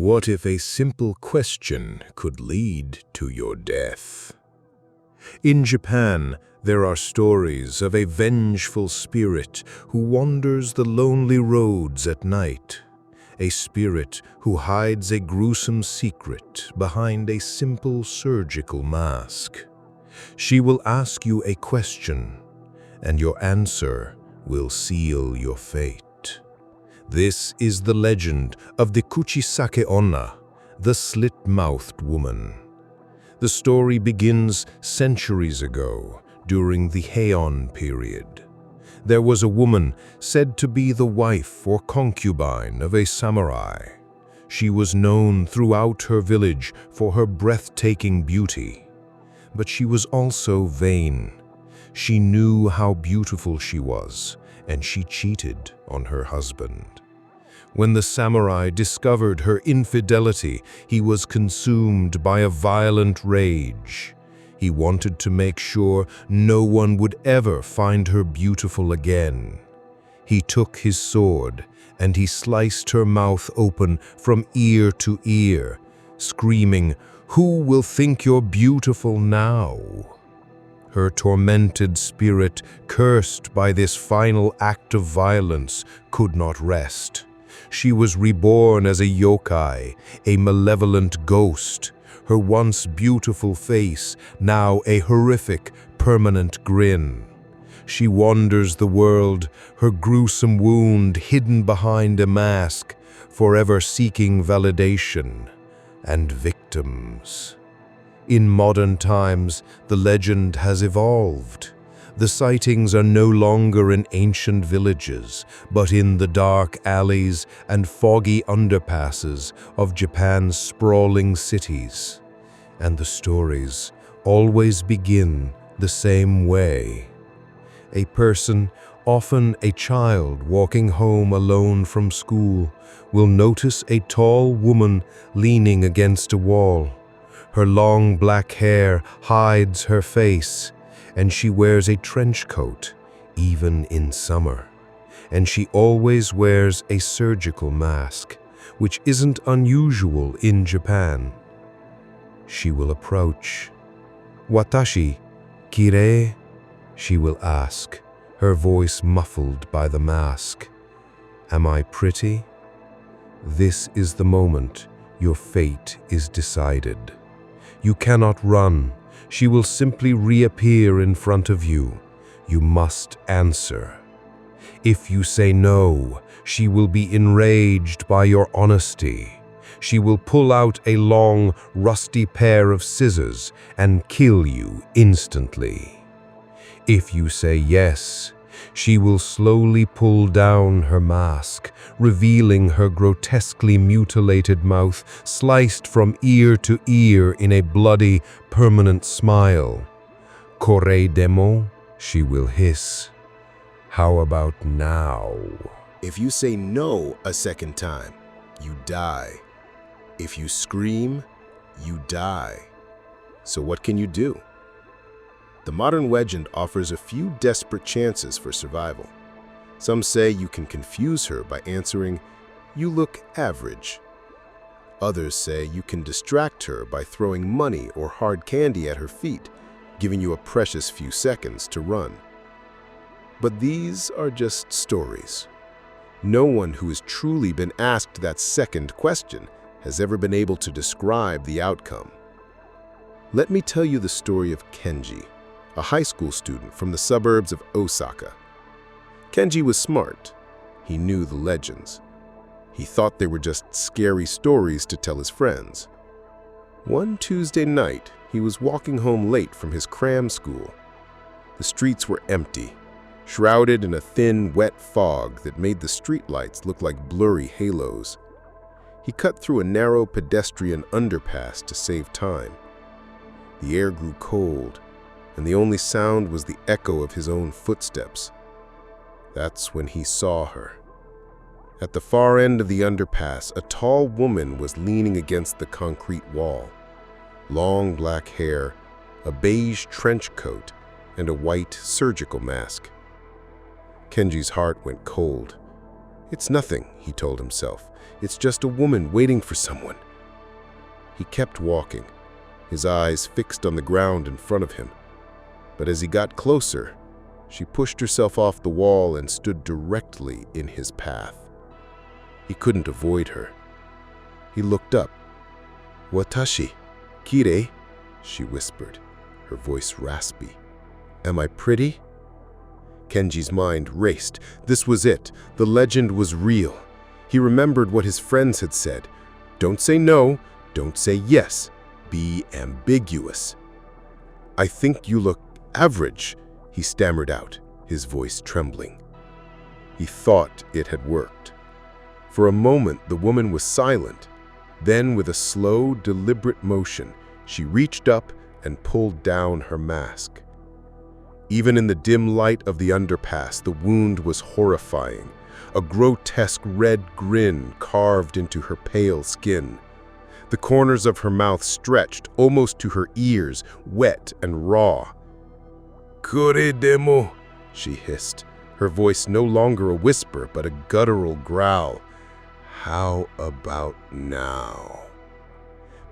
What if a simple question could lead to your death? In Japan, there are stories of a vengeful spirit who wanders the lonely roads at night. A spirit who hides a gruesome secret behind a simple surgical mask. She will ask you a question, and your answer will seal your fate. This is the legend of the Kuchisake-onna, the Slit-Mouthed Woman. The story begins centuries ago, during the Heian period. There was a woman said to be the wife or concubine of a samurai. She was known throughout her village for her breathtaking beauty. But she was also vain. She knew how beautiful she was, and she cheated on her husband. When the samurai discovered her infidelity, he was consumed by a violent rage. He wanted to make sure no one would ever find her beautiful again. He took his sword and he sliced her mouth open from ear to ear, screaming, "Who will think you're beautiful now?" Her tormented spirit, cursed by this final act of violence, could not rest. She was reborn as a yokai, a malevolent ghost, her once beautiful face now a horrific, permanent grin. She wanders the world, her gruesome wound hidden behind a mask, forever seeking validation and victims. In modern times, the legend has evolved. The sightings are no longer in ancient villages, but in the dark alleys and foggy underpasses of Japan's sprawling cities. And the stories always begin the same way. A person, often a child walking home alone from school, will notice a tall woman leaning against a wall. Her long black hair hides her face, and she wears a trench coat, even in summer. And she always wears a surgical mask, which isn't unusual in Japan. She will approach. "Watashi, kirei?" she will ask, her voice muffled by the mask. "Am I pretty?" This is the moment your fate is decided. You cannot run. She will simply reappear in front of you. You must answer. If you say no, she will be enraged by your honesty. She will pull out a long, rusty pair of scissors and kill you instantly. If you say yes, she will slowly pull down her mask, revealing her grotesquely mutilated mouth, sliced from ear to ear in a bloody, permanent smile. "Kore demo?" she will hiss. "How about now?" If you say no a second time, you die. If you scream, you die. So what can you do? The modern legend offers a few desperate chances for survival. Some say you can confuse her by answering, "You look average." Others say you can distract her by throwing money or hard candy at her feet, giving you a precious few seconds to run. But these are just stories. No one who has truly been asked that second question has ever been able to describe the outcome. Let me tell you the story of Kenji, a high school student from the suburbs of Osaka. Kenji was smart. He knew the legends. He thought they were just scary stories to tell his friends. One Tuesday night, he was walking home late from his cram school. The streets were empty, shrouded in a thin, wet fog that made the streetlights look like blurry halos. He cut through a narrow pedestrian underpass to save time. The air grew cold, and the only sound was the echo of his own footsteps. That's when he saw her. At the far end of the underpass, a tall woman was leaning against the concrete wall. Long black hair, a beige trench coat, and a white surgical mask. Kenji's heart went cold. It's nothing, he told himself. It's just a woman waiting for someone. He kept walking, his eyes fixed on the ground in front of him. But as he got closer, she pushed herself off the wall and stood directly in his path. He couldn't avoid her. He looked up. "Watashi, kirei," she whispered, her voice raspy. "Am I pretty?" Kenji's mind raced. This was it. The legend was real. He remembered what his friends had said. Don't say no, don't say yes. Be ambiguous. "I think you look average," he stammered out, his voice trembling. He thought it had worked. For a moment, the woman was silent. Then, with a slow, deliberate motion, she reached up and pulled down her mask. Even in the dim light of the underpass, the wound was horrifying. A grotesque red grin carved into her pale skin. The corners of her mouth stretched almost to her ears, wet and raw. "Kore demo," she hissed, her voice no longer a whisper but a guttural growl. "How about now?"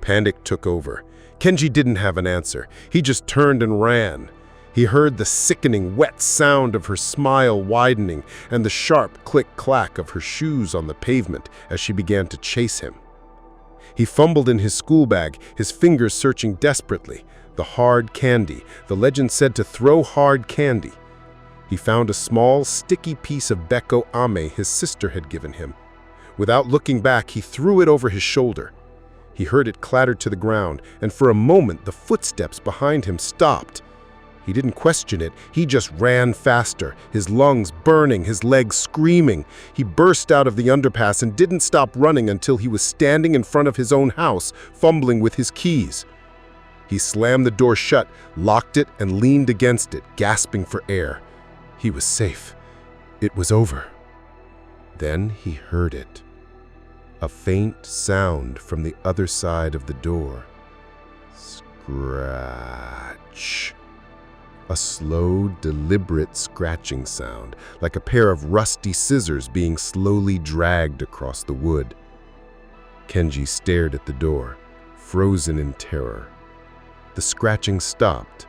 Panic took over. Kenji didn't have an answer. He just turned and ran. He heard the sickening, wet sound of her smile widening and the sharp click-clack of her shoes on the pavement as she began to chase him. He fumbled in his school bag, his fingers searching desperately. The hard candy. The legend said to throw hard candy. He found a small, sticky piece of Beko Ame his sister had given him. Without looking back, he threw it over his shoulder. He heard it clatter to the ground, and for a moment the footsteps behind him stopped. He didn't question it, he just ran faster, his lungs burning, his legs screaming. He burst out of the underpass and didn't stop running until he was standing in front of his own house, fumbling with his keys. He slammed the door shut, locked it, and leaned against it, gasping for air. He was safe. It was over. Then he heard it. A faint sound from the other side of the door. Scratch. A slow, deliberate scratching sound, like a pair of rusty scissors being slowly dragged across the wood. Kenji stared at the door, frozen in terror. The scratching stopped.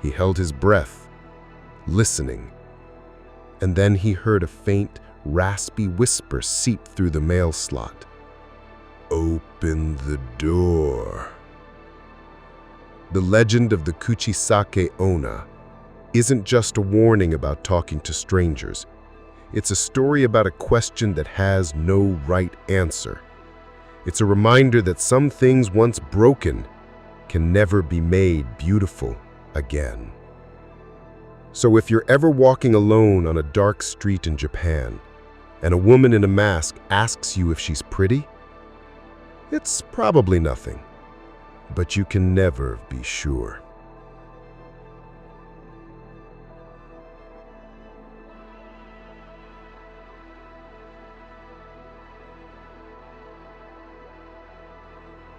He held his breath, listening. And then he heard a faint, raspy whisper seep through the mail slot. "Open the door." The legend of the Kuchisake-onna isn't just a warning about talking to strangers. It's a story about a question that has no right answer. It's a reminder that some things once broken can never be made beautiful again. So if you're ever walking alone on a dark street in Japan, and a woman in a mask asks you if she's pretty, it's probably nothing. But you can never be sure.